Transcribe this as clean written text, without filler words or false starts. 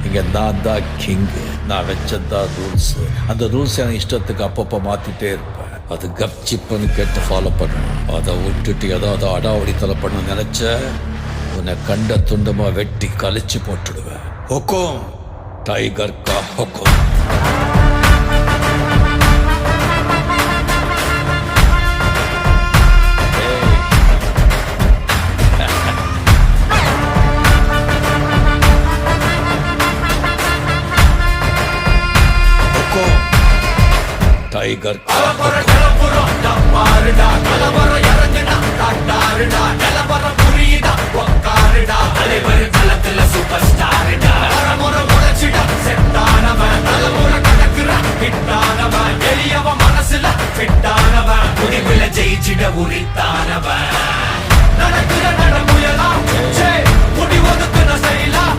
இங்க நான் தான் கிங்கு. நான் வச்சதான் ரூல்ஸ். அந்த ரூல்ஸ் எனக்கு இஷ்டத்துக்கு அப்பப்போ மாத்திட்டே இருப்பேன். அது கப்சிப்புன்னு கேட்டு ஃபாலோ பண்ணுவேன். அதை விட்டுட்டு ஏதாவது அடாவடித்தலை பண்ண நினைச்ச உன்னை கண்ட துண்டமா வெட்டி கழிச்சு போட்டுடுவேன். ஹொக்கும், டைகர் கா ஹொக்கும். டைகர் மனசுல ஃபிட்டானவன், முடிவுல ஜெயிச்சிட உரித்தானவன். நடக்கிற நடமுயலா முடிவதுக்கு நான் செய்யலாம்.